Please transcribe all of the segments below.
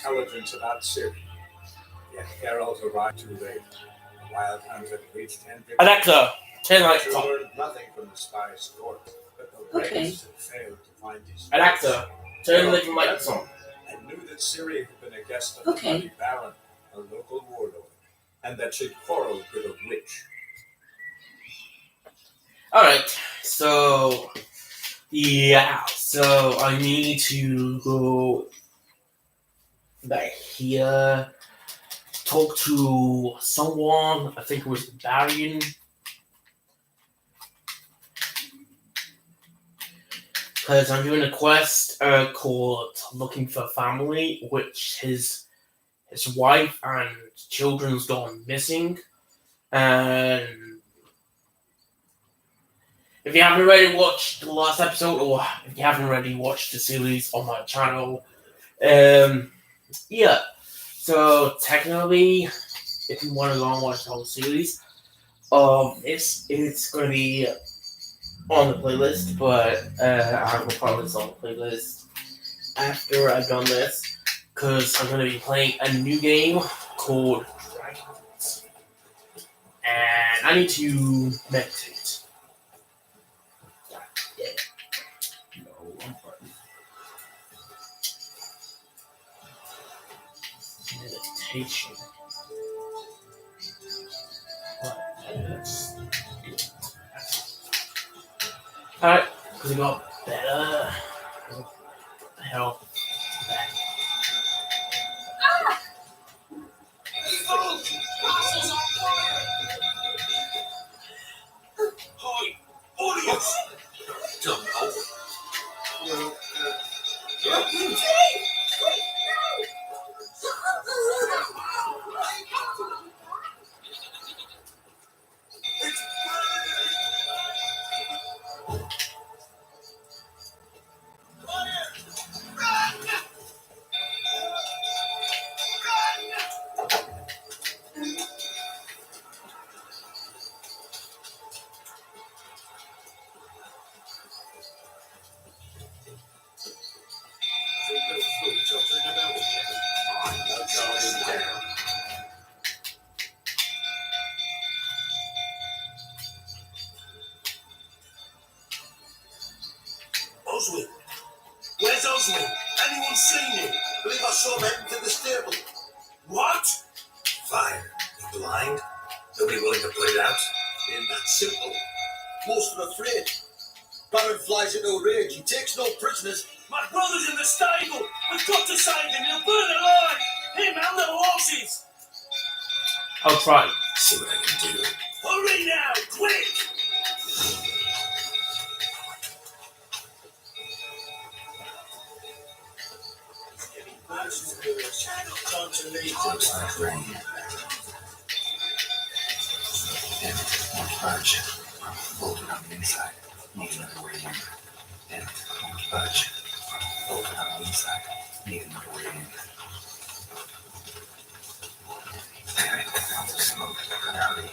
intelligence about Siri. Yet Geralt arrived too late. The Wild Hunt had reached Hendrik. Alexa, turn the lights She on. learned nothing from the spy's court, but the race had failed to find his Alexa, turn the lights on. And knew that Siri had been a guest of the Bloody Baron, a local warlord, and that she'd quarreled with a witch. Alright, so I need to go back here, talk to someone, I think it was Baron. Because I'm doing a quest called Looking for Family, which his wife and children's gone missing. And if you haven't already watched the last episode, or if you haven't already watched the series on my channel, so technically, if you want to go and watch the whole series, it's going to be on the playlist, but I will probably this on the playlist after I've done this, because I'm going to be playing a new game called Dragons, and I need to meditate. Meditation. Alright, because we got better. What the hell? Back. Hi, audience! Don't know. Oswald! Where's Oswald? Anyone seen him? I believe I saw him heading to the stable. What? Fine. You blind? Nobody willing to put it out? Ain't that simple. Most of them afraid. Baron flies into a rage. He takes no prisoners. My brother's in the stable. We've got to save him. He'll burn alive. Him and the horses. I'll try. See what I can do. Hurry now, quick! Looks like rain. And budge. Folded on the inside. Need another way in. And budge. Folded on the inside. Need another way in. I found the smoke. Hurry.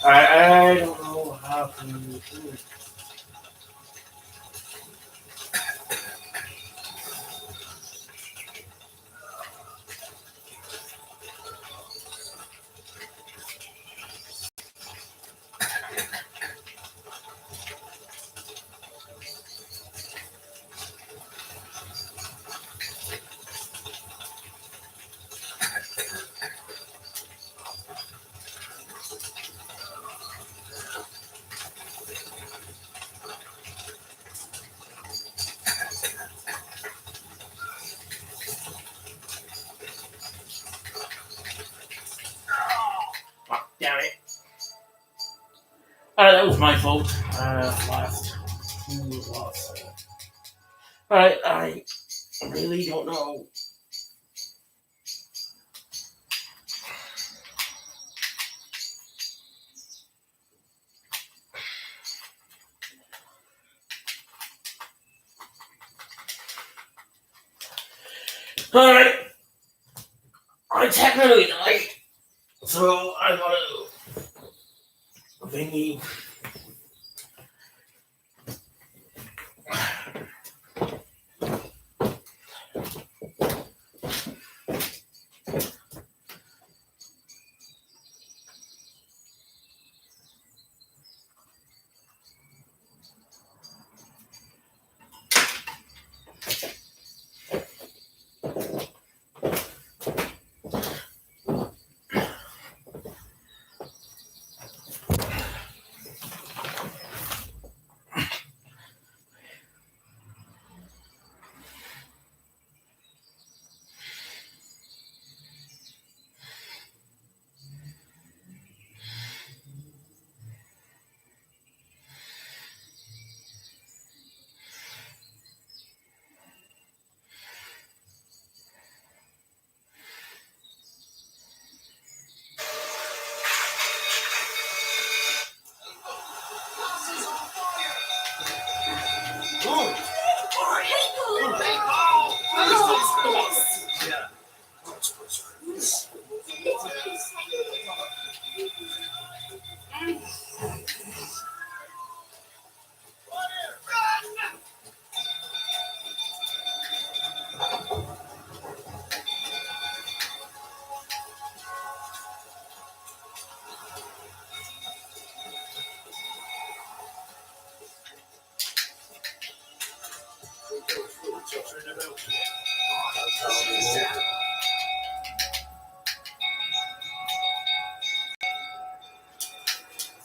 I don't know how to do it. Damn it. That was my fault. Last. Alright, I really don't know. Alright, I technically died, so I gotta thingy.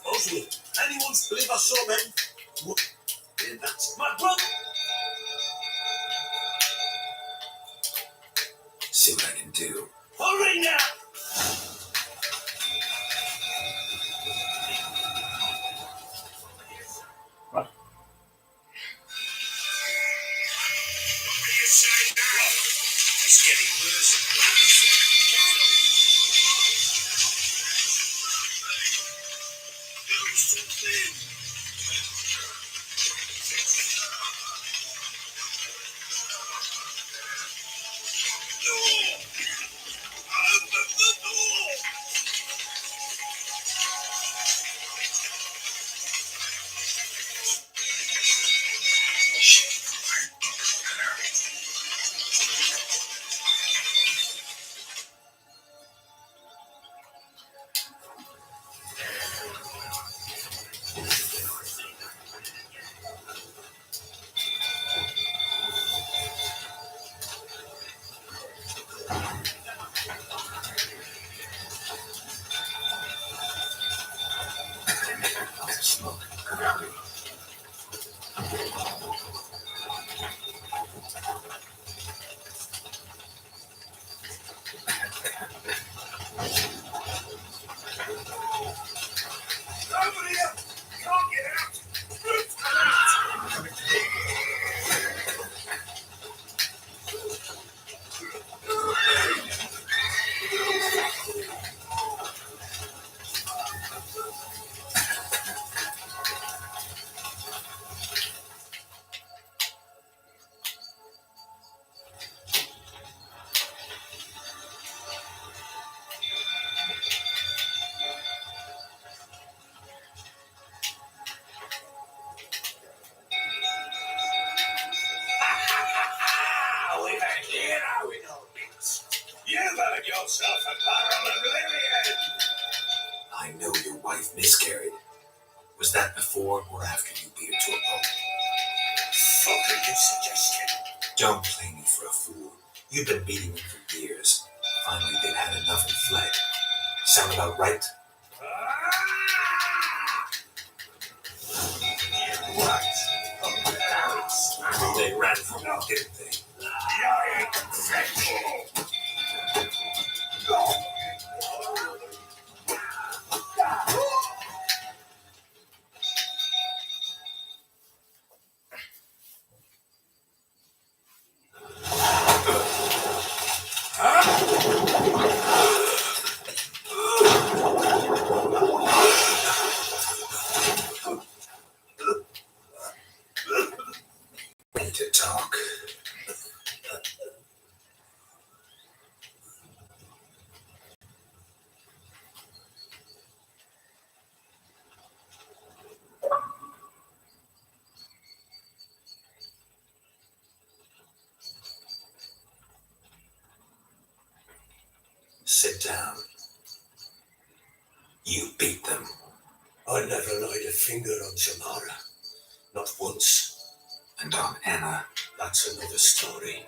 Oswald, anyone believe I saw men? What? That's my brother. See what I can do. Hurry now! It's getting worse and worse. Smoke. Come out. Nobody else can't get out. We've had hero in our midst. You've earned yourself a barrel of Lillian. I know your wife miscarried. Was that before or after you beat her to a pulp? What are you suggesting? Don't play me for a fool. You've been beating them for years. Finally, they've had enough and fled. Sound about right? You're right. They ran from you, didn't they? You're dreadful. We need to talk. down. You beat them. I never laid a finger on Tamara. Not once. And on Anna. That's another story.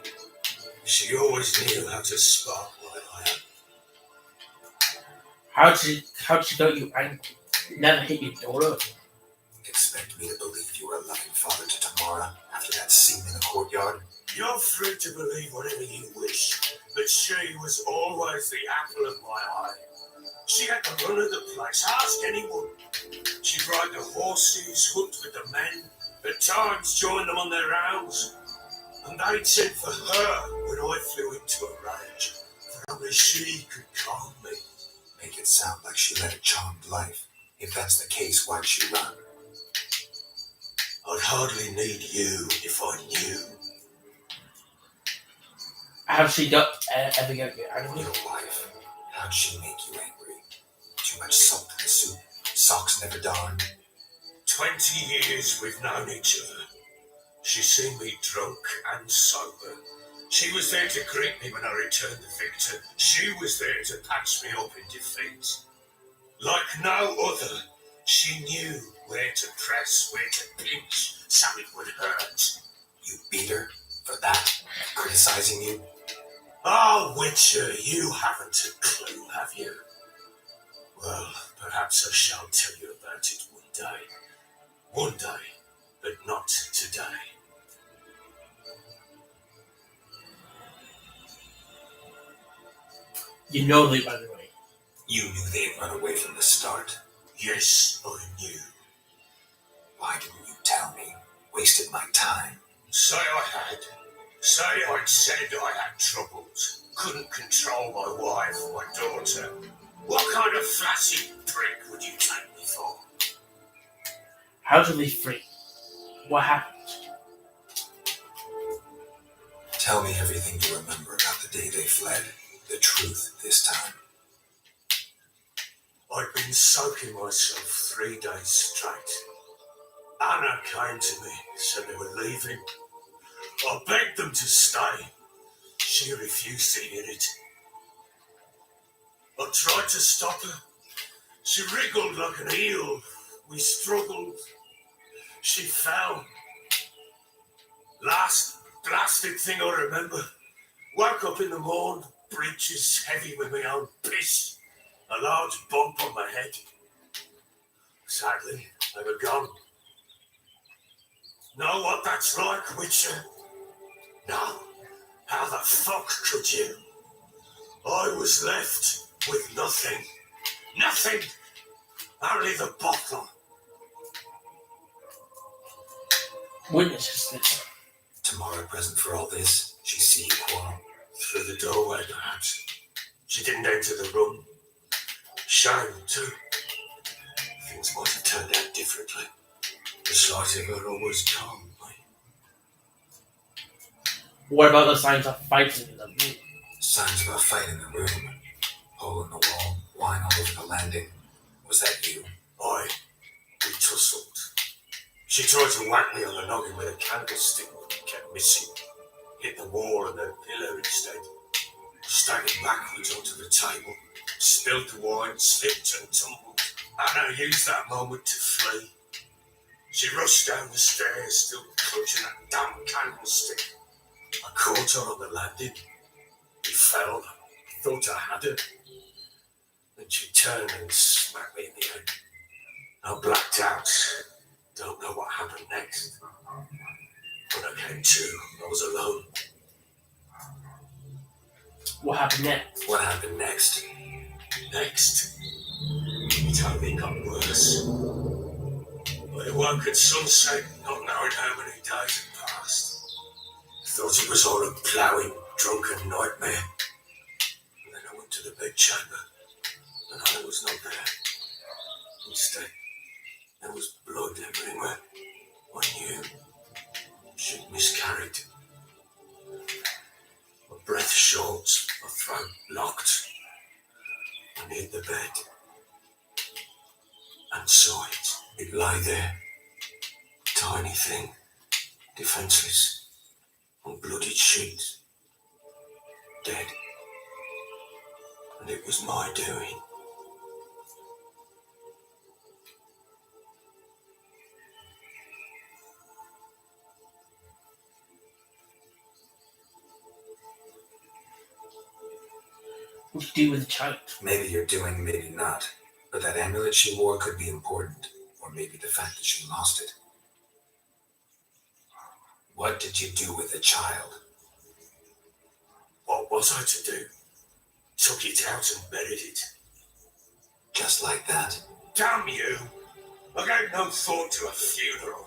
She always knew how to spark my iron. How'd she got you angry? Never hit your daughter? Expect me to believe you were a loving father to Tamara after that scene in the courtyard? You're free to believe whatever you wish, but she was always the apple of my eye. She had the run of the place, ask anyone. She'd ride the horses, hunt with the men, at times join them on their rounds. And they'd send for her when I flew into a rage, for only she could calm me. Make it sound like she led a charmed life. If that's the case, why'd she run? I'd hardly need you if I knew. Have she got ever got you angry? Your wife. How'd she make you angry? Too much salt in the soup? Socks never darned? 20 years we've known each other. She's seen me drunk and sober. She was there to greet me when I returned the victor. She was there to patch me up in defeat. Like no other, she knew where to press, where to pinch, so it would hurt. You beat her for that? Criticizing you? Ah, Wicher, you haven't a clue, have you? Well, perhaps I shall tell you about it one day. One day, but not today. You know they ran away. You knew they'd run away from the start. Yes, I knew. Why didn't you tell me? Wasted my time. Say I had. Say I'd said I had troubles. Couldn't control my wife or my daughter. What kind of flashy prick would you take me for? How to be free? What happened? Tell me everything you remember about the day they fled. The truth this time. I'd been soaking myself 3 days straight. Anna came to me, said they were leaving. I begged them to stay. She refused to hear it. I tried to stop her. She wriggled like an eel. We struggled. She fell. Last blasted thing I remember. Woke up in the morn, breeches heavy with my own piss. A large bump on my head. Sadly, they were gone. Know what that's like, Wicher? No. How the fuck could you? I was left with nothing. Nothing! Only the bottle. Witnesses this. Tamara present for all this? She see you quarrel? Through the doorway, perhaps. She didn't enter the room. Shame, too. Things might have turned out differently. The sight of her always calmed me. What about the signs of fighting in the room? Signs of a fight in the room. Hole in the wall. Wine all over the landing. Was that you? We tussled. She tried to whack me on the noggin with a candlestick, but kept missing. Hit the wall and the pillar instead. Staggered backwards onto the table. Spilled the wine, slipped and tumbled. Anna used that moment to flee. She rushed down the stairs, still clutching that damn candlestick. I caught her on the landing. He fell. I thought I had her. Then she turned and smacked me in the head. I blacked out. Don't know what happened next. When I came to, I was alone. What happened next? What happened next? Next, it only got worse. I awoke at sunset, not knowing how many days had passed. I thought it was all a ploughing, drunken nightmare. And then I went to the bedchamber, and I was not there. Instead, there was blood everywhere. I knew she'd miscarried. My breath short, my throat locked. I neared the bed and saw it. It lay there, tiny thing, defenseless, on bloodied sheets, dead. and it was my doing. What to do with the child? Maybe you're doing, maybe not. But that amulet she wore could be important. Or maybe the fact that she lost it. What did you do with the child? What was I to do? Took it out and buried it. Just like that? Damn you! I gave no thought to a funeral.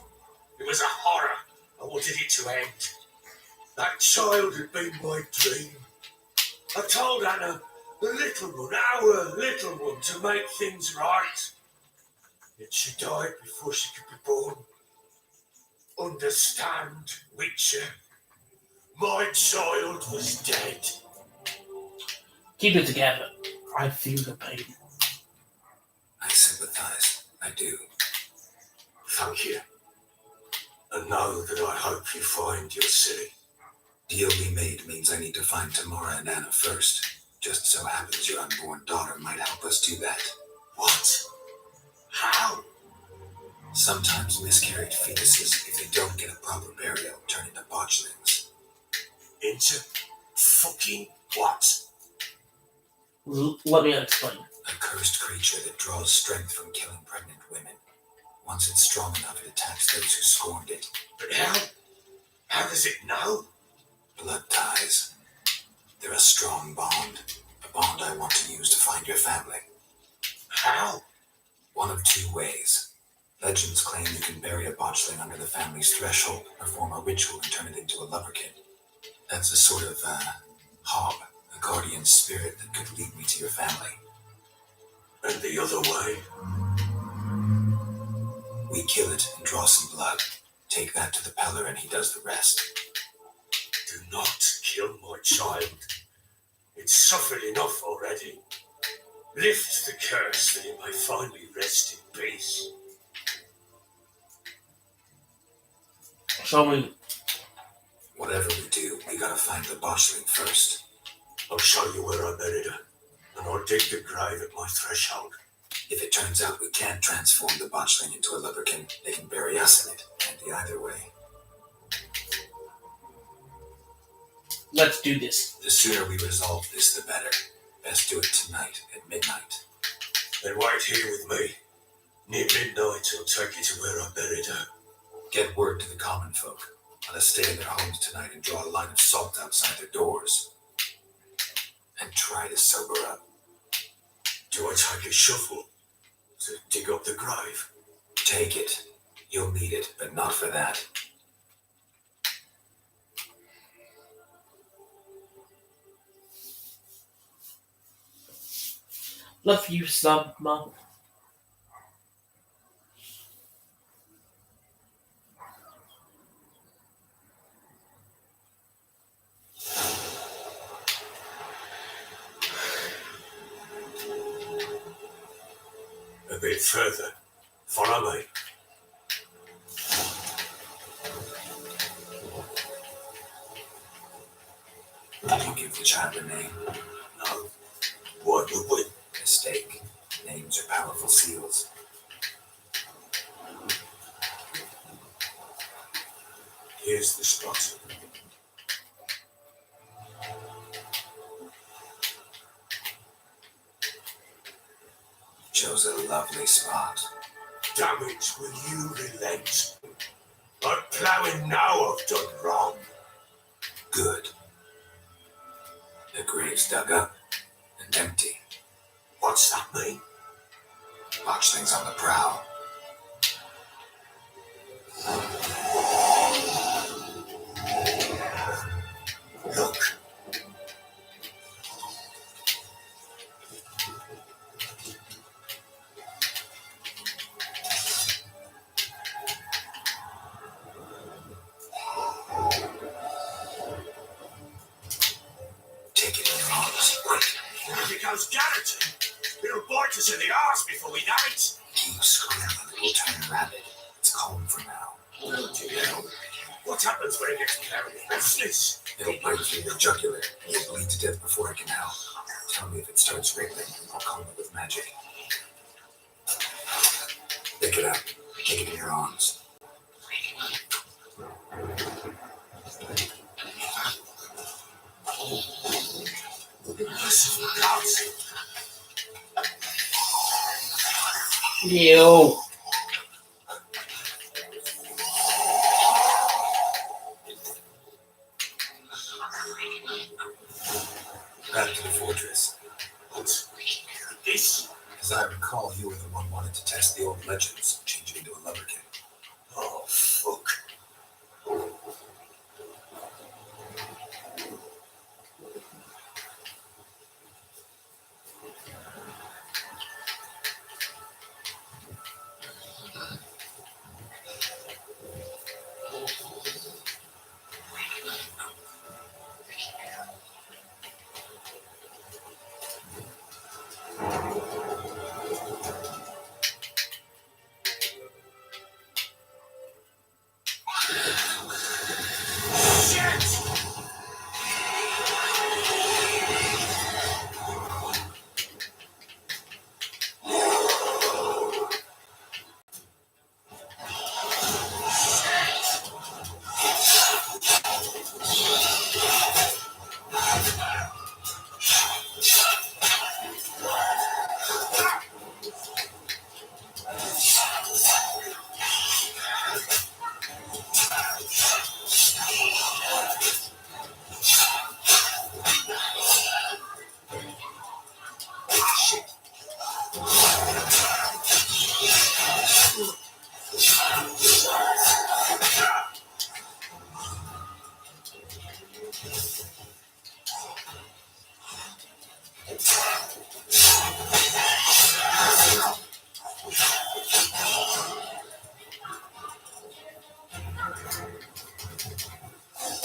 It was a horror. I wanted it to end. That child had been my dream. I told Anna, the little one, our little one, to make things right. Yet she died before she could be born. Understand, Wicher? My child was dead. Keep it together. I feel the pain. I sympathize. I do. Thank you. And know that I hope you find your silly. Deal we made means I need to find Tamara and Anna first. Just so happens your unborn daughter might help us do that. What? How? Sometimes miscarried fetuses, if they don't get a proper burial, turn into botchlings. Into fucking what? Let me explain. A cursed creature that draws strength from killing pregnant women. Once it's strong enough, it attacks those who scorned it. But how? How does it know? Blood ties. They're a strong bond. A bond I want to use to find your family. How? One of two ways. Legends claim you can bury a botchling under the family's threshold, perform a ritual, and turn it into a loverkin. That's a sort of, hob, a guardian spirit that could lead me to your family. And the other way? We kill it and draw some blood. Take that to the Peller and he does the rest. Do not kill my child. It's suffered enough already. Lift the curse that it may finally rest in peace. Show me. Whatever we do, we gotta find the botchling first. I'll show you where I buried her, and I'll dig the grave at my threshold. If it turns out we can't transform the botchling into a loverkin, they can bury us in it. Can't be either way. Let's do this. The sooner we resolve this, the better. Best do it tonight at midnight. Then wait here with me. Near midnight, I'll take you to where I buried her. Get word to the common folk. Let us stay in their homes tonight and draw a line of salt outside their doors. And try to sober up. Do I take a shovel to dig up the grave? Take it. You'll need it, but not for that. Love you, sub, Mom. A bit further. Follow me. Did you give the child a name? No. Why would we? Mistake. Names are powerful seals. Here's the spot. Chose a lovely spot. Damn it, will you relent? I'm ploughing now I've done wrong. Good. The grave's dug up and empty. What's that mean? Botchlings on the prowl. Look. Take it in your arms. Quick. If it goes garroting, it'll bite us in the arse before we know it. Keep scrambling. It will turn rabid. It's calm for now. Bloody hell. What happens when it gets carried? What's this? It'll bite through your jugular. You'll bleed to death before it can help. Tell me if it starts wriggling. I'll calm it with magic. Pick it up. Take it in your arms. Ew. Back to the fortress. This? As I recall, you were the one wanted to test the old legends, change it into a lubberkin. Oh, fuck.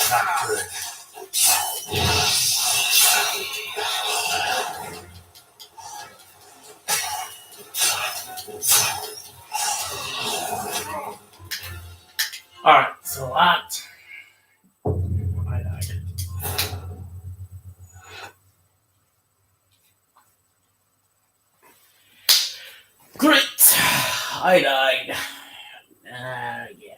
Not good. Alright, so that. I died. Great! I died. Again.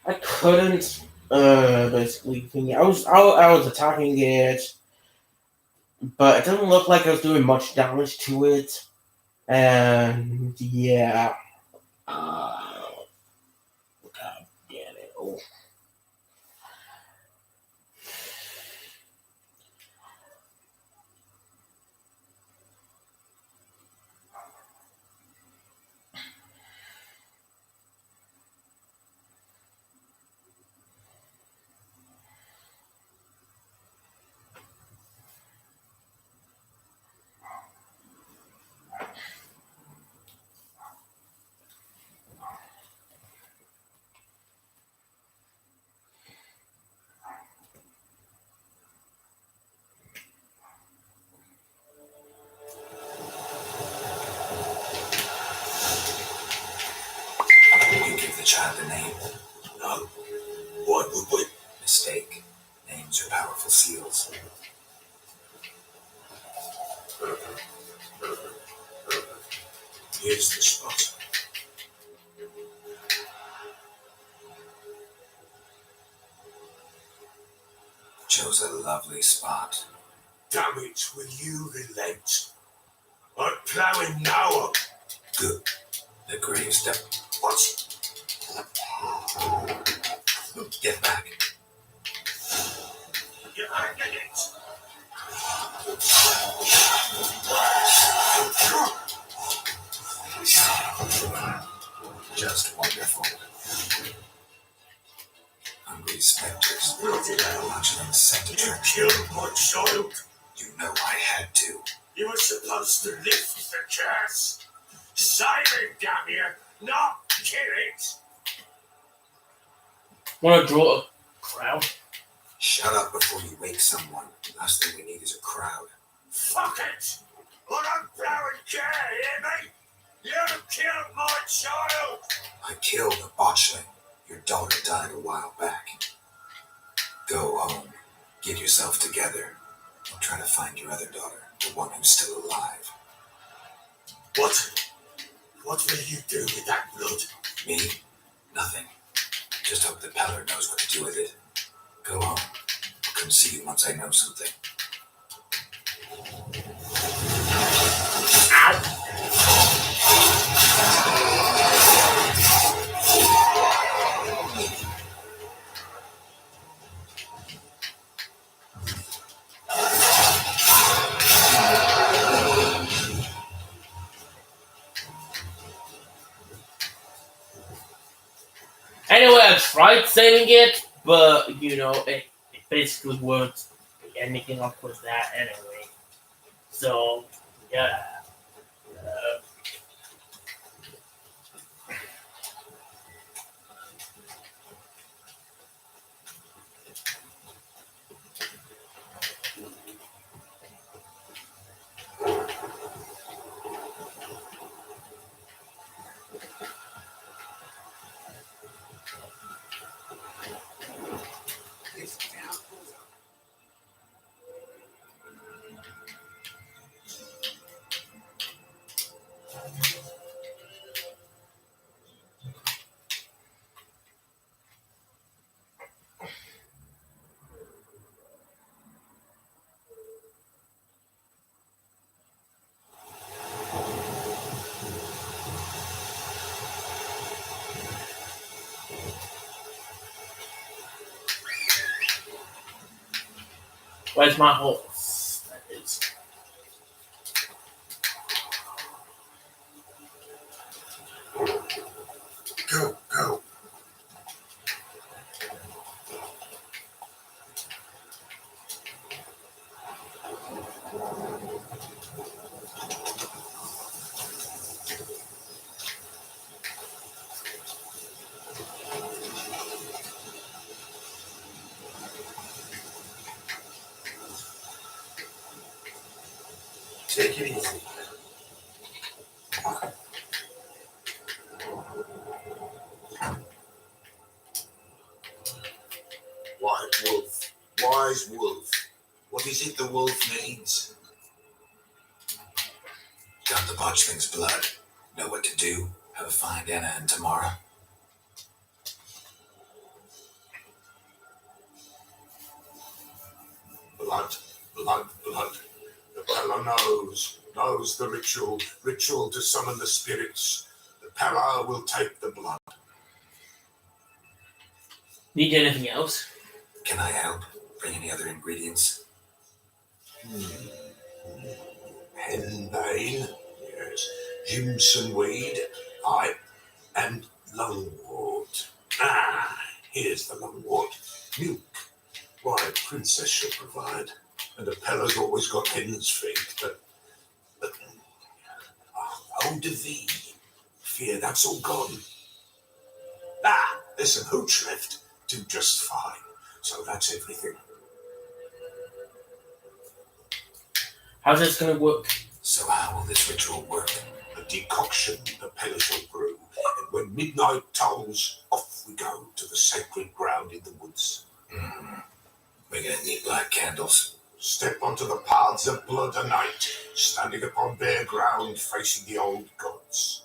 I couldn't basically think I was attacking it, but it doesn't look like I was doing much damage to it. And yeah. God damn it. Oh. You give the child a name. No. Why would we? Mistake. Names are powerful seals. Here's the spot. Chose a lovely spot. Damn it, will you relent? I'm ploughing now up. Good. The gravestone. What? Get back. You're hanging it. Just wonderful. Hungry specters. Bloody hell. Much of them sent to You church. killed my child. You know I had to. You were supposed to lift the curse. Save it, damn you, not kill it. Want to draw a crowd? Shut up before you wake someone. The last thing we need is a crowd. Fuck it. I don't blow and care, hear me? You killed my child! I killed a botchling. Your daughter died a while back. Go home. Get yourself together. I'll try to find your other daughter, the one who's still alive. What? What will you do with that blood? Me? Nothing. Just hope the Peller knows what to do with it. Go home. I'll come see you once I know something. Anyway, I tried saving it, but it basically won't be anything up with that anyway. So, yeah. Where's my horse? That is. Go, go. Take it easy. White wolf, wise wolf. What is it the wolf needs? Got the botchling's blood. Know what to do? How to find Anna and Tamara? Blood, blood, blood. The Peller knows the ritual to summon the spirits. The Peller will take the blood. Need anything else? Can I help? Bring any other ingredients? Henbane, yes. Jimson weed, aye, and lungwort. Ah, here's the lungwort. Milk. Why, Princess shall provide. And the Peller's always got hen's feet, but eau de vie. Fear that's all gone. Ah, there's some hooch left. Do just fine. So that's everything. How's this gonna work? So how will this ritual work? A decoction the Peller shall brew, and when midnight tolls, off we go to the sacred ground in the woods. We're gonna need black candles. Step onto the paths of blood a night, standing upon bare ground, facing the old gods.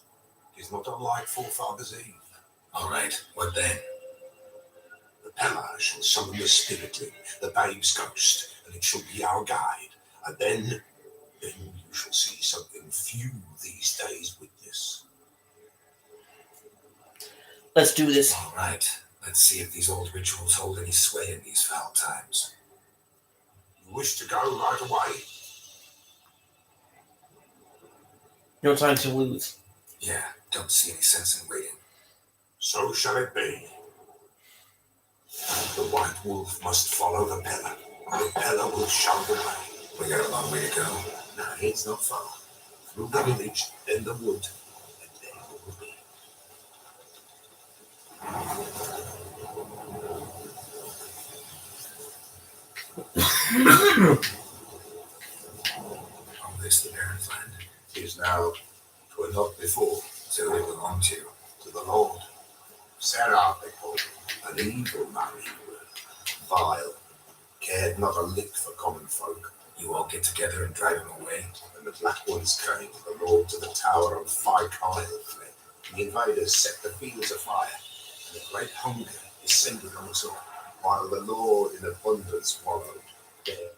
It is not unlike Forefathers' Eve. All right, what then? The Peller shall summon the spiritling, the babe's ghost, and it shall be our guide. And then you shall see something few these days witness. Let's do this. All right, let's see if these old rituals hold any sway in these foul times. You wish to go right away? No time to lose. Yeah, don't see any sense in waiting. So shall it be. The white wolf must follow the Peller. The Peller will show the way. We got a long way to go. No, it's not far. Through the village, then the wood, and there we'll be. Oh, this the Baron's land? It is now, 'twere not before, So it belonged to. to the Lord. Sarah, they called him, an evil man he were, vile, cared not a lick for common folk. You all get together and drive him away? When the Black Ones came, the Lord to the tower on Fyke Isle fled. The invaders set the fields afire, and a great hunger descended on us all, while the Lord in abundance wallowed there.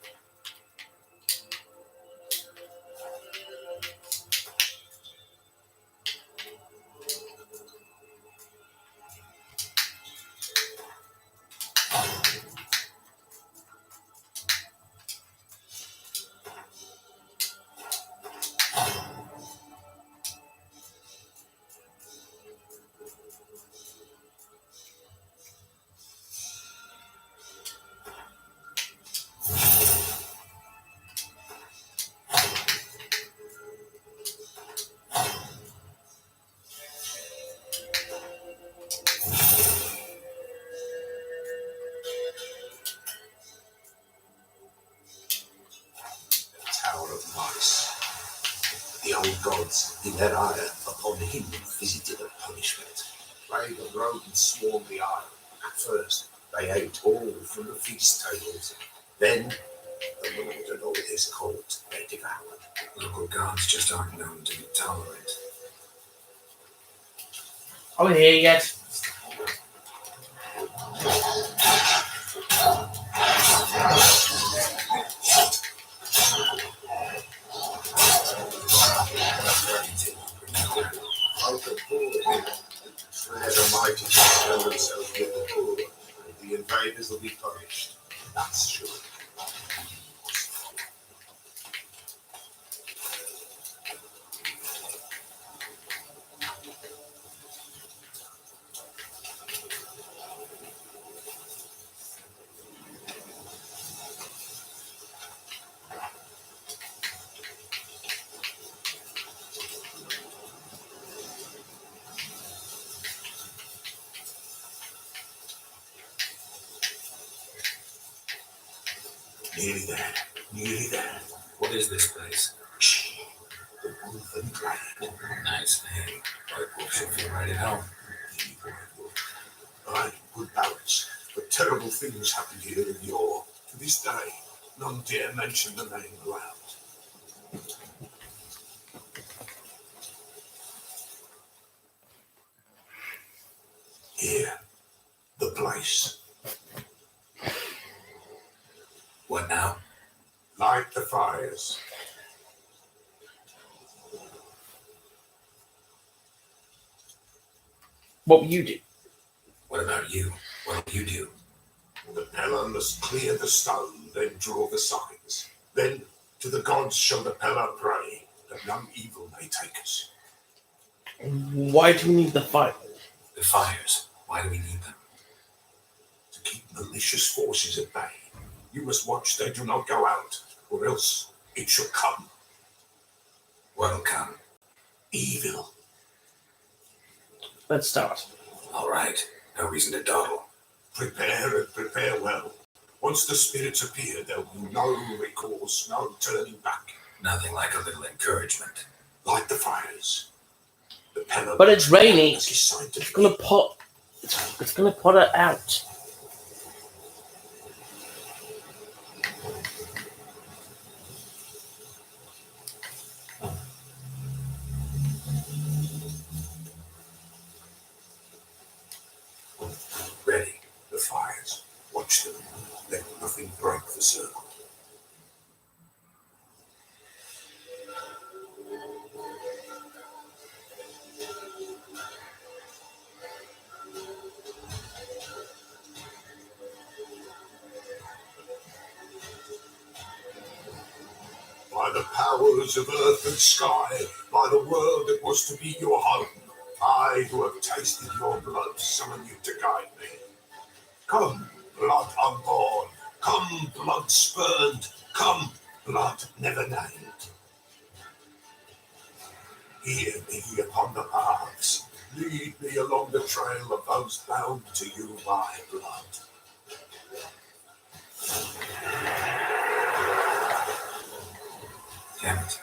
Tower of Mice. The old gods, in their ire, upon him visited a punishment. Plague and rodents swarmed the isle. At first, they ate all from the feast tables. Then, the Lord and all his court they devoured. Local gods just aren't known to be tolerant. Are we here yet? Out of poor, swear the mighty to show themselves with the poor, and the invaders will be punished. That's sure. Nearly there, nearly there. What is this place? Shh. The wolf and dragon. Nice name. White Wolf should feel right at home. The White Wolf. Aye, good balance. But terrible things happen here in yore. To this day, none dare mention the name aloud. Here, the place. What now? Light the fires. What will you do? What about you? What will you do? The Peller must clear the stone, then draw the signs. Then to the gods shall the Peller pray, that none evil may take us. Why do we need the fire? The fires. Why do we need them? To keep malicious forces at bay. You must watch they do not go out, or else it shall come. What'll come? Evil. Let's start. All right. No reason to dawdle. Prepare and prepare well. Once the spirits appear, there will be no recourse, no turning back. Nothing like a little encouragement. Light the fires. The Peller. But it's raining. Is scientific. It's gonna pot. It's gonna pot it out. Ready. The fires. Watch them. Let nothing break the circle. By the powers of earth and sky, by the world that was to be your home, I, who have tasted your blood, summon you to guide me. Come, blood unborn. Come, blood spurned. Come, blood never named. Hear me upon the paths. Lead me along the trail of those bound to you by blood. Damn it.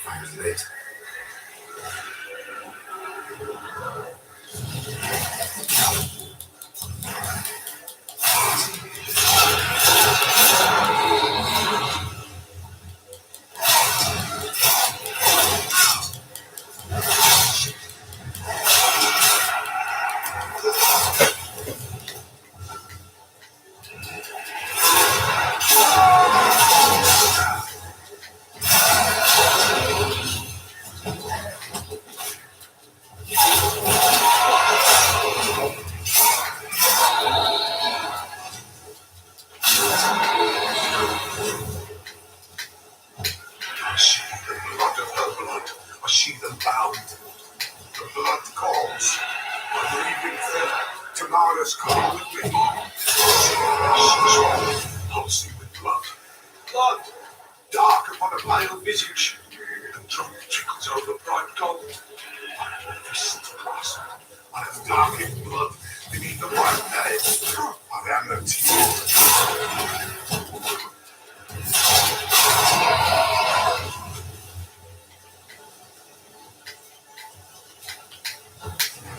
Fire's lit. I see the blood of her blood. I see them bound. The blood calls. I'm leaving them. Tamara's coming with me. Pulsing with blood. Blood! Dark upon a pale visage. The drop trickles over bright gold. I am a fist grasp. I am dark in blood beneath the white bed. I am the tear.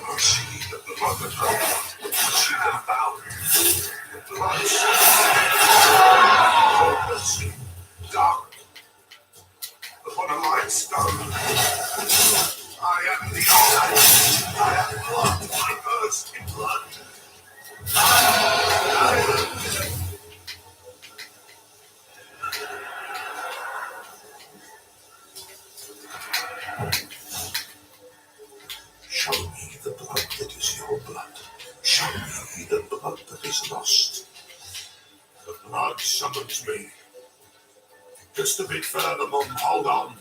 I see the blood of her blood. I see them bound. The blood. Hopeless. Dark. Upon a light stone. I am the eye. I am blood. I burst in blood. Show me the blood that is your blood. Show me the blood that is lost. The blood summons me. Just a bit further, Mum. Hold on.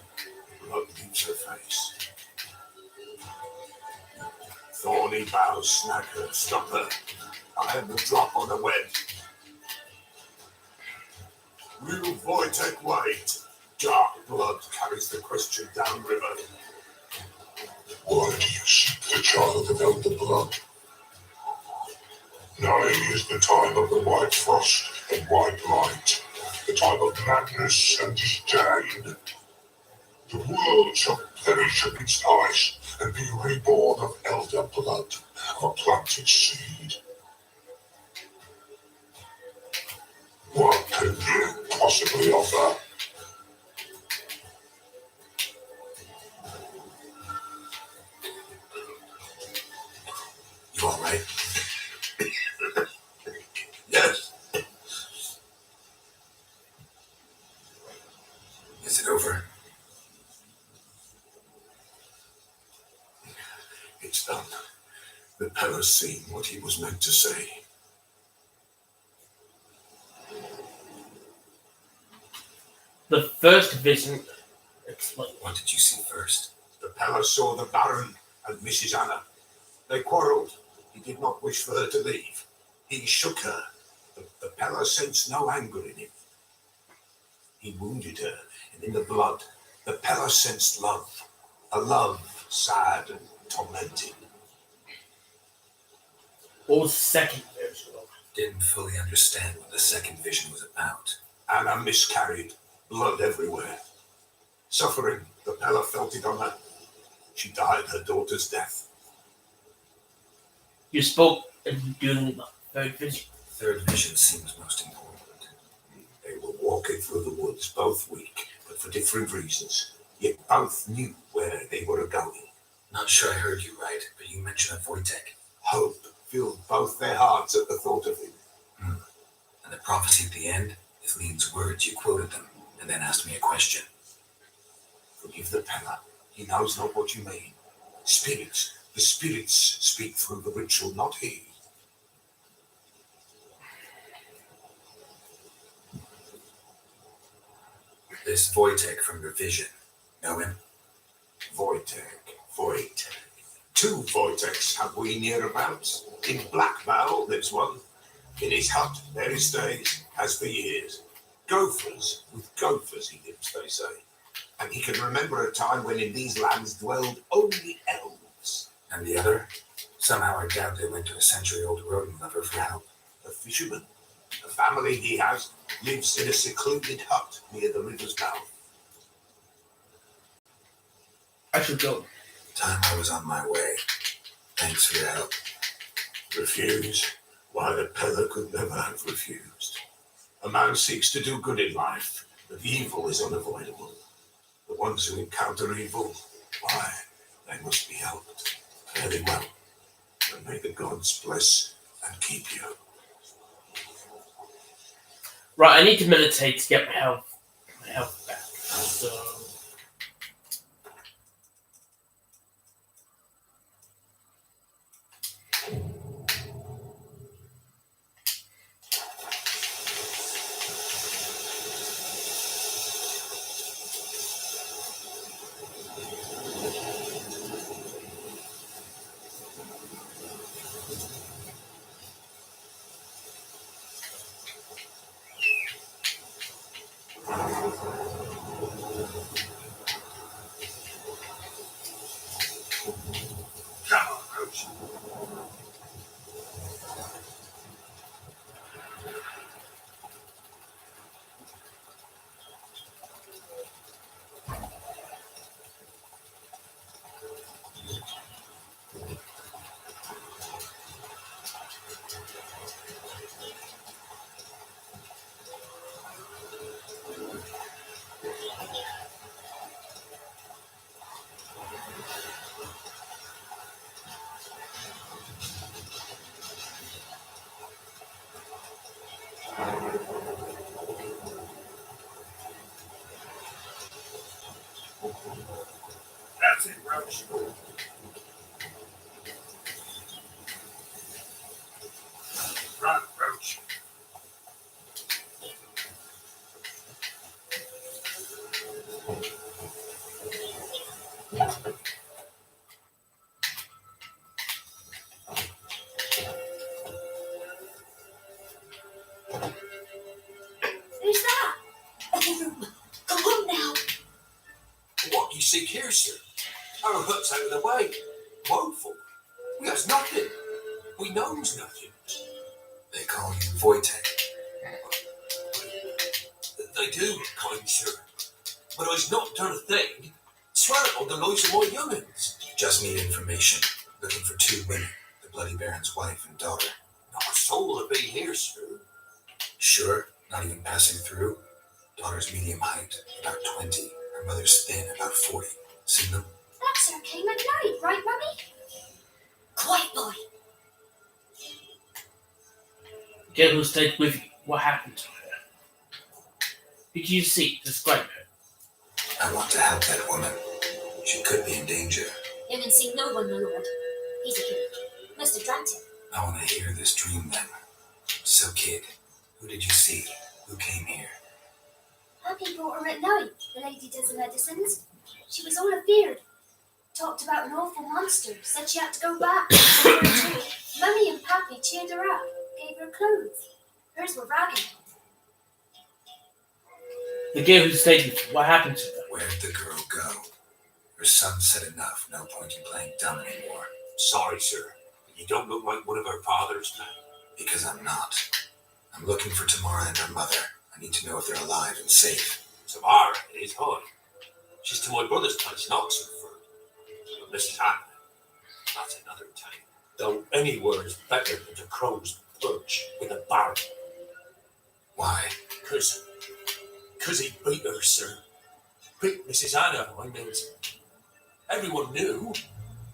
Blood meets her face. Thorny boughs snag her, stop her. I am the drop on the web. Will Wojtek wait? Dark blood carries the question downriver. Why do you seek the child without the blood? Now is the time of the white frost and white light, the time of madness and disdain. The world shall perish amidst ice and be reborn of elder blood, of a planted seed. What can you possibly offer? You all right? Yes. Is it over? It's done. The Pella's seen what he was meant to say. The first vision. Explain. What did you see first? The Pella saw the Baron and Mrs. Anna. They quarrelled. He did not wish for her to leave. He shook her. The Pella sensed no anger in him. He wounded her, and in the blood, the Pella sensed love. A love sad and tormenting. What was the second version of? Didn't fully understand what the second vision was about. Anna miscarried. Blood everywhere. Suffering, the Pella felt it on her. She died her daughter's death. You spoke during the third vision. Third vision seems most important. They were walking through the woods, both weak, but for different reasons. Yet both knew where they were going. Not sure I heard you right, but you mentioned a Wojtek. Hope filled both their hearts at the thought of him. And the prophecy at the end, it means words. You quoted them, and then asked me a question. Forgive the Pella. He knows not what you mean. Spirits. The spirits speak through the ritual, not he. This Wojtek from your vision. Know him? Wojtek. 2 Wojteks have we near about. In Blackbow lives one. In his hut there he stays, has for years. Gophers, with gophers he lives, they say. And he can remember a time when in these lands dwelled only elves. And the other? Somehow I doubt they went to a century-old rodent lover for help. A fisherman. The family he has lives in a secluded hut near the river's mouth. I should go. Time I was on my way. Thanks for your help. Refuse? Why, the Pillar could never have refused. A man seeks to do good in life, but evil is unavoidable. The ones who encounter evil, why, they must be helped. Fare thee well, and may the gods bless and keep you. Right, I need to meditate to get my health back. So. Come on, Roach. That's it, Roach. Run, Roach. Who's that? Everyone, come on now. What you seek here, sir? Our hut's out of the way. Woeful. We has nothing. We knows nothing. They call you wicher. They do, kind sir. But I's not done a thing. Swear it on the lives of my young'uns. Just need information. Looking for 2 women, the Bloody Baron's wife and daughter. Not a soul to be here, sir. Sure, not even passing through. Daughter's medium height, about 20. Her mother's thin, about 40. Seen them? That sir came at night, right, Mummy? Quiet, boy. Girl who stayed with you. What happened to her? Did you see? Describe her. I want to help that woman. She could be in danger. You can see no one, my lord. He's a kid. Mr. Dranton. I want to hear this dream then. So, kid, who did you see? Who came here? Happy brought her at night, the lady does the medicines. She was all afeared. Talked about an awful monster, said she had to go back. Mummy and Pappy cheered her up, gave her clothes. Hers were ragged. The girl who stayed with you. What happened to her? Where'd the girl go? Her son said enough. No point in playing dumb anymore. Sorry, sir. You don't look like one of our fathers, man. Because I'm not. I'm looking for Tamara and her mother. I need to know if they're alive and safe. Tamara is high. She's to my brother's place in Oxford. But Mrs. Anna, that's another time. Though anywhere is better than the crow's perch with a barrel. Why? Cause he beat her, sir. Beat Mrs. Anna, I meant. Everyone knew,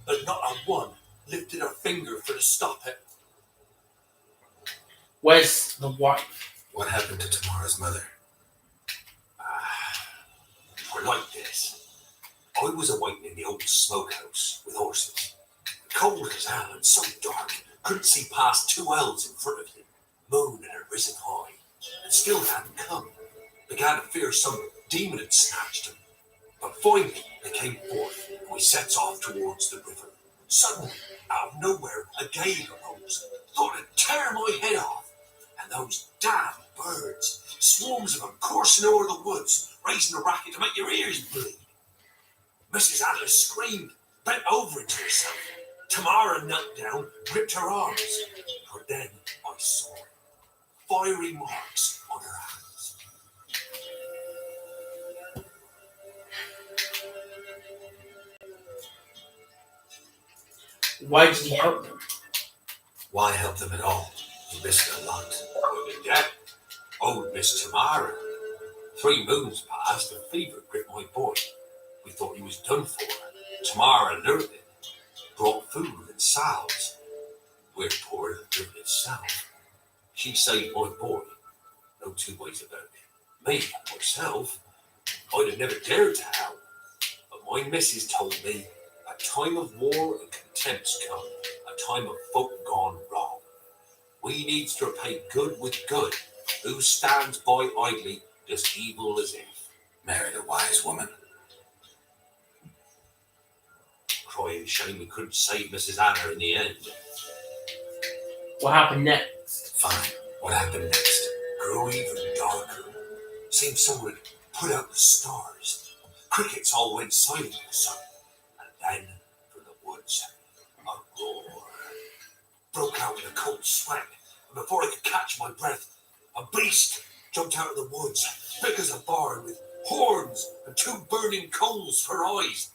but not a one lifted a finger for to stop it. Where's the wife? What happened to Tamara's mother? Or like this. I was awaiting in the old smokehouse with horses. Cold as hell and so dark, couldn't see past 2 ells in front of you. Moon had risen high, and still hadn't come. Began to fear some demon had snatched him. But finally, they came forth, and we sets off towards the river. Suddenly, out of nowhere, a gale arose. Thought it'd tear my head off. And those damn birds, swarms of them coursing over the woods, raising a racket to make your ears bleed. Mrs. Adler screamed, bent over into herself. Tamara knelt down, gripped her arms. But then I saw it. Fiery marks on her hands. Why did he help them? Why help them at all? You risk a lot. Look at that. Old Miss Tamara. 3 moons passed and fever gripped my boy. We thought he was done for. Tamara lured him, brought food and salves. We're poorer than living itself. She saved my boy. No 2 ways about it. Me, myself, I'd have never dared to help. But my missus told me a time of war and contempt's come, a time of folk gone wrong. We needs to repay good with good. Who stands by idly does evil as if. Married a wise woman. Crying shame we couldn't save Mrs. Anna in the end. What happened next? Fine. What happened next? Grew even darker. Seemed someone had put out the stars. Crickets all went silent in the sun. And then, from the woods, a roar. Broke out in a cold sweat. And before I could catch my breath, a beast jumped out of the woods, big as a barn, with horns and 2 burning coals for eyes.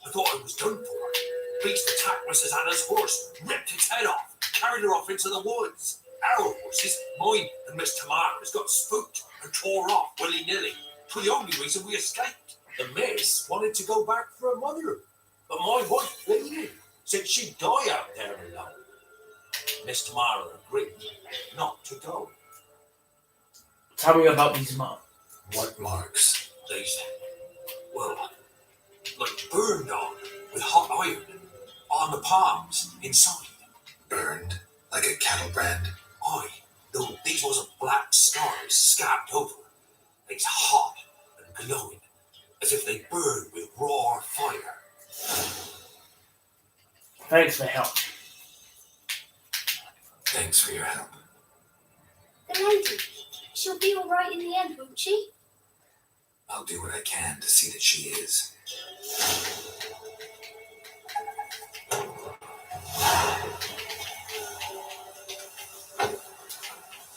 I thought I was done for. Beast attacked Mrs. Anna's horse, ripped its head off, carried her off into the woods. Our horses, mine and Miss Tamara's, got spooked and tore off willy-nilly. For the only reason we escaped. The miss wanted to go back for her mother, but my wife pleaded, said she'd die out there alone. Miss Tamara agreed not to go. Tell me about these marks. What marks? These, well, like burned on with hot iron on the palms inside. Burned? Like a cattle brand? Aye, though these wasn't black stars scabbed over. They's hot and glowing, as if they burned with raw fire. Thanks for help. Thanks for your help. The lady, she'll be all right in the end, won't she? I'll do what I can to see that she is.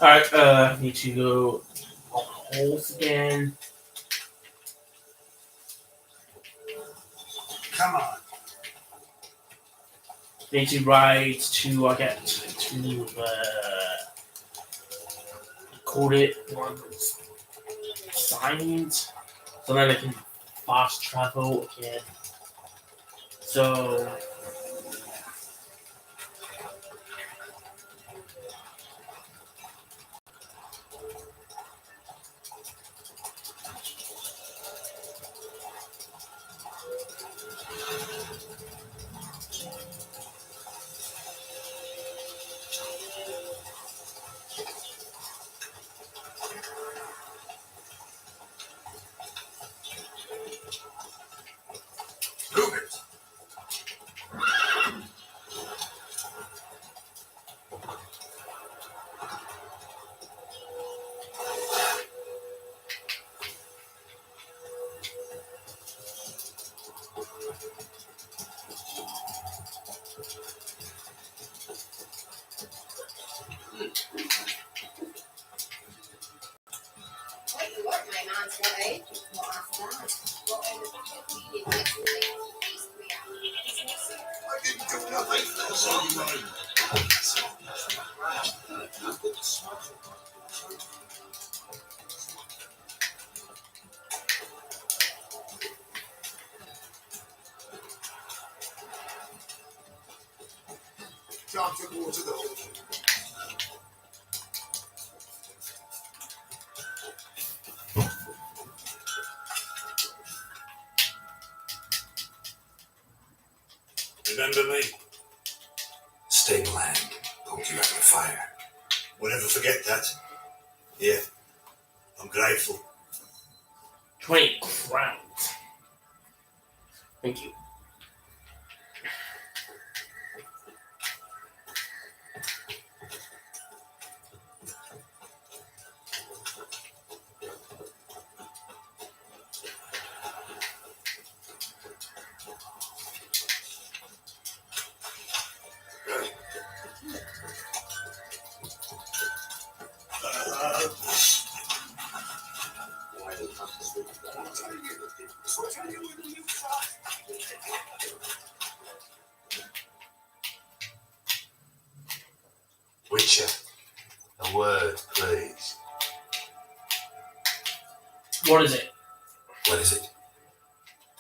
Alright, need to go on holes again. Come on. Need to ride to get to call it one's signs, so then I can fast travel again. So Rupert. Quite the work, my man, said, eh? Not after that. What all the bucket we did yesterday. Beast we are. I didn't do nothing. That's all you know. Time to water the whole thing. Remember me? Stable hand pulled you out of the fire. We'll never forget that. Yeah, I'm grateful. 20 crowns. Thank you. Wicher, a word, please. What is it? What is it?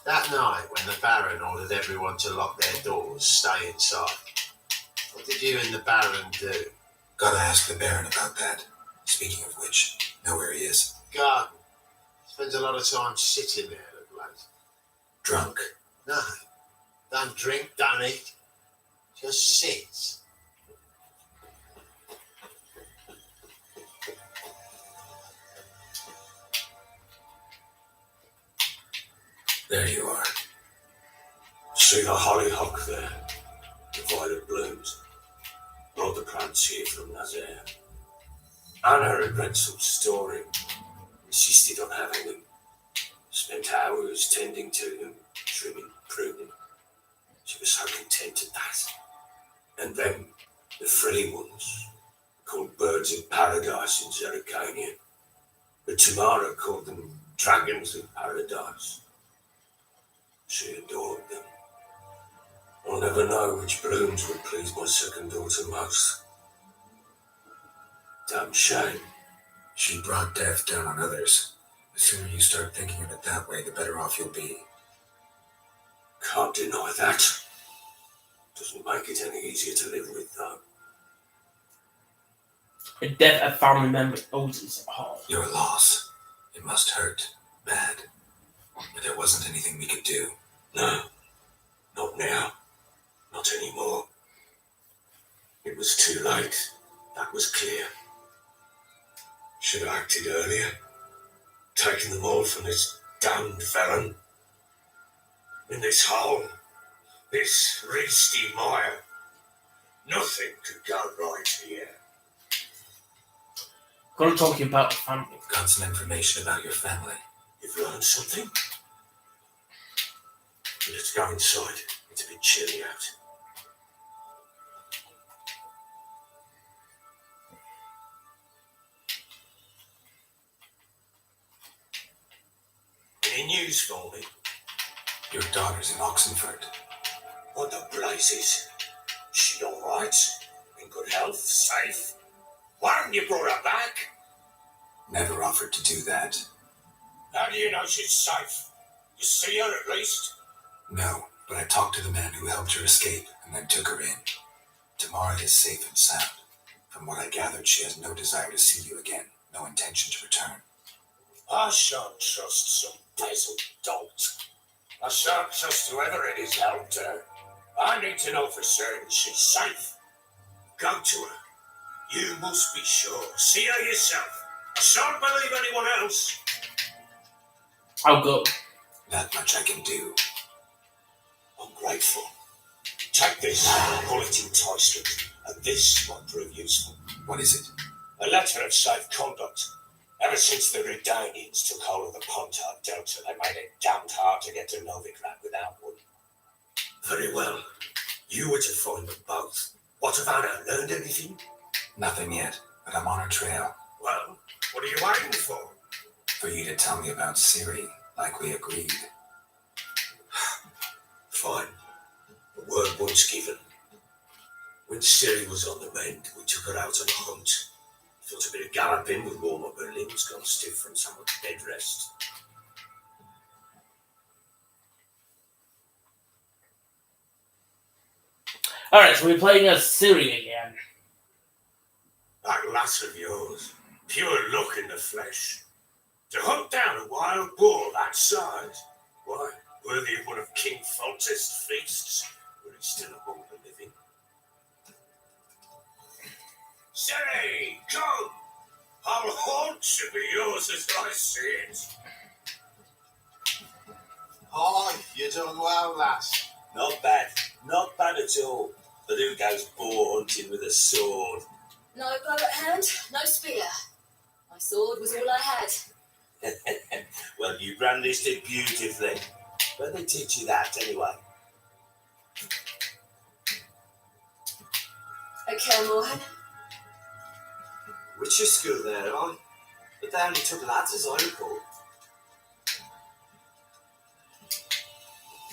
That night when the Baron ordered everyone to lock their doors, stay inside, what did you and the Baron do? Gotta ask the Baron about that. Speaking of which, know where he is. Garden. Spends a lot of time sitting there at late. Drunk. No, don't drink, don't eat. Just sits. There you are. See the hollyhock there? The violet blooms. Brought the plants here from Nazaire. Anna had read some story. Insisted on having them. Spent hours tending to them, trimming, pruning. She was so content at that. And them, the frilly ones, called birds of paradise in Zerrikania. But Tamara called them dragons of paradise. She adored them. I'll never know which blooms would please my second daughter most. Damn shame. She brought death down on others. The sooner you start thinking of it that way, the better off you'll be. Can't deny that. Doesn't make it any easier to live with, though. The death of family member always hard. Your loss. It must hurt. Bad. But there wasn't anything we could do. No. Not now. Not anymore. It was too late. That was clear. Should have acted earlier. Taken them all from this damned felon. In this hole. This Reesty mire. Nothing could go right here. Gonna talk to you about the family. Got some information about your family. You've learned something? Let's go inside. It's a bit chilly out. Any news for me? Your daughter's in Oxenford. What the blazes? She alright? In good health? Safe? Why haven't you brought her back? Never offered to do that. How do you know she's safe? You see her at least? No, but I talked to the man who helped her escape and then took her in. Tamara is safe and sound. From what I gathered, she has no desire to see you again. No intention to return. I shan't trust some peasant dolt. I shan't trust whoever it is helped her. I need to know for certain she's safe. Go to her. You must be sure. See her yourself. I shan't believe anyone else. I'll go. That much I can do. I'm grateful. Take this, pull it in Toystrom, and this might prove useful. What is it? A letter of safe conduct. Ever since the Redanians took hold of the Pontard Delta, they made it damned hard to get to Novigrad without one. Very well. You were to find them both. What have Anna learned anything? Nothing yet, but I'm on her trail. Well, what are you waiting for? For you to tell me about Siri, like we agreed. Fine. The word once given. When Siri was on the mend, we took her out on a hunt. Thought a bit of galloping would warm up her limbs, gone stiff from so much bed rest. Alright, so we're playing as Siri again. That lass of yours, pure luck in the flesh. To hunt down a wild boar that size, why, worthy of one of King Foltest's feasts, were he still among the living. Say, come! I'll haunt should be yours as I see it. Hi, you're doing well, lass. Not bad at all. But who goes boar hunting with a sword? No bow at hand, no spear. My sword was all I had. Well, you brandished it beautifully. Where'd they teach you that, anyway? At Kelmorhen. Wicher school there, aye? But they only took lads, as I recall.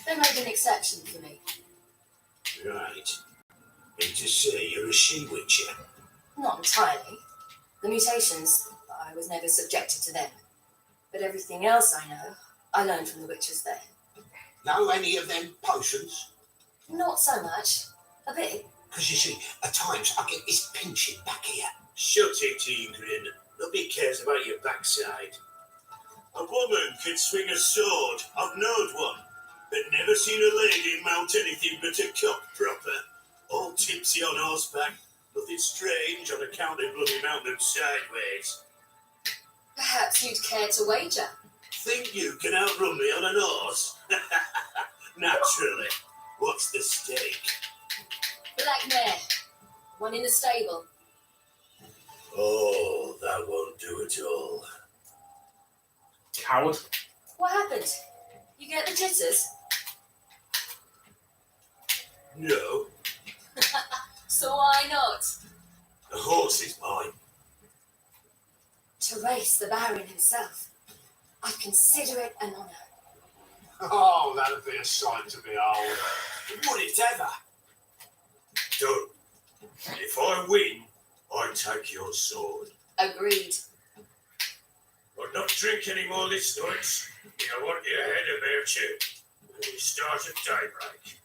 They made an exception for me. Right. Need to say you're a she-witcher. Not entirely. The mutations, I was never subjected to them. But everything else I know, I learned from the witches there. Know any of them potions? Not so much. A bit. Because you see, at times I get this pinching back here. Shut it, Egrin. Nobody cares about your backside. A woman could swing a sword. I've knowed one, but never seen a lady mount anything but a cock proper. All tipsy on horseback. Nothing strange on account of bloody mounting them sideways. Perhaps you'd care to wager. Think you can outrun me on an horse? Naturally. What's the stake? Black mare. One in the stable. Oh, that won't do at all. Coward. What happened? You get the jitters? No, So why not? the horse is mine. To race the Baron himself. I consider it an honour. Oh, that'd be a sight to behold. Would it ever? Done. If I win, I take your sword. Agreed. I'll not drink any more this night. I want your head about you. When we start at daybreak.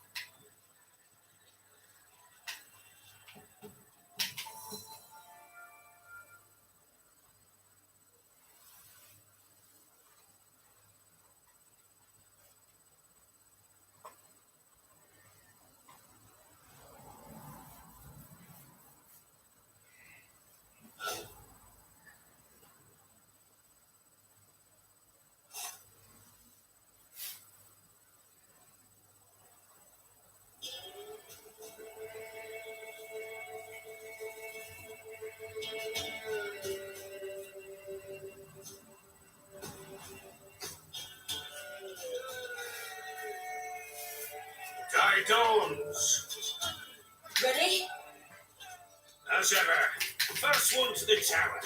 Day dawns. Ready? As ever, first one to the tower.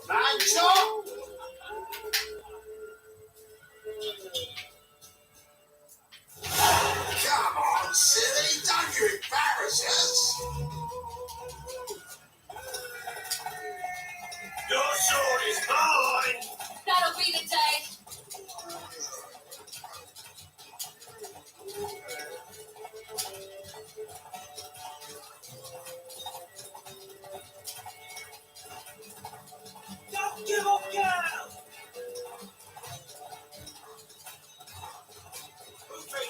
Mancho! Come on, silly, don't you embarrass us. Your sword is mine. That'll be the day. Don't give up, girl. Move it.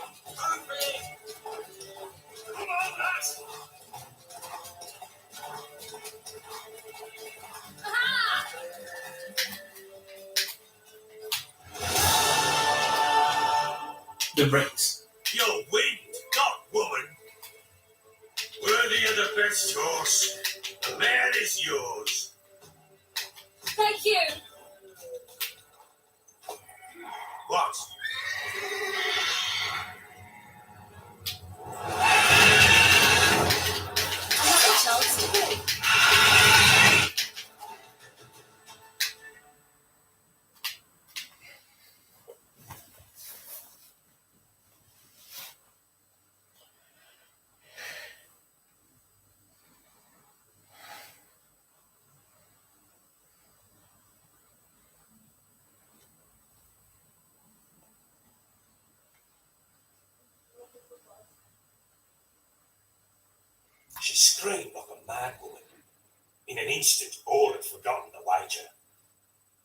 Come on, lads. The bricks. You're wind, not woman. Worthy of the best horse. The mare is yours. Thank you. What? Another chance to win. She screamed like a mad woman. In an instant, all had forgotten the wager.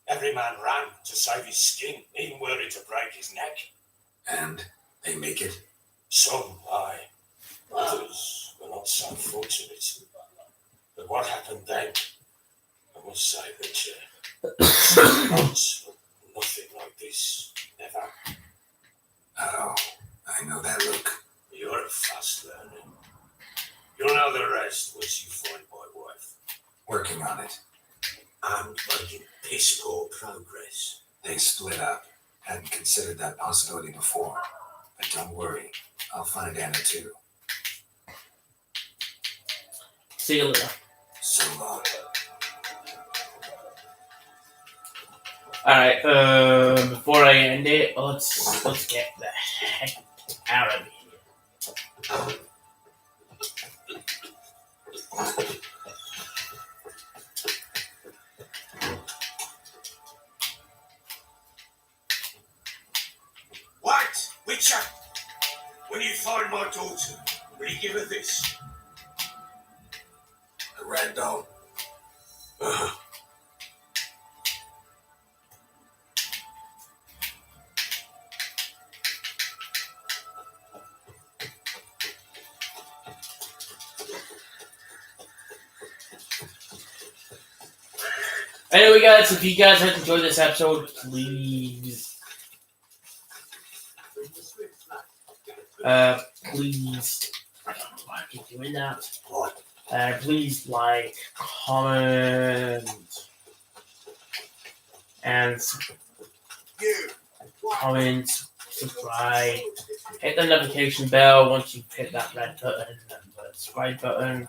Every man ran to save his skin, even worried to break his neck. And they make it? Some, aye. Others were not so fortunate. But what happened then? I must say that months were nothing like this. Never. Oh, I know that look. You're a fast learner. You'll know the rest once you find my wife. Working on it. I'm making piss poor progress. They split up. Hadn't considered that possibility before. But don't worry, I'll find Anna too. See you later. So long. Alright, before I end it, let's get the heck out of here. Will you give her this? A rag doll. Anyway, guys, if you guys have enjoyed this episode, please, please, I don't know why I keep doing that. What? Please like, comment, and comment, subscribe, hit the notification bell once you hit that red button and the subscribe button.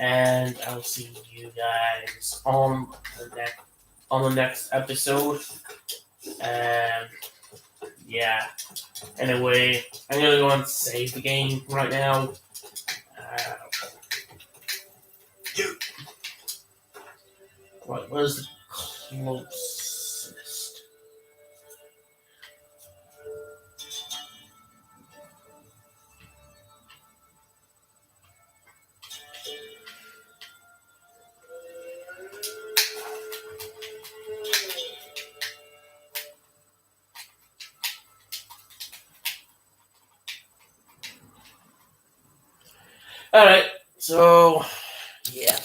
And I'll see you guys on the next episode. Yeah. Anyway, I'm gonna go and save the game right now. What was the closest? Alright, so, yeah.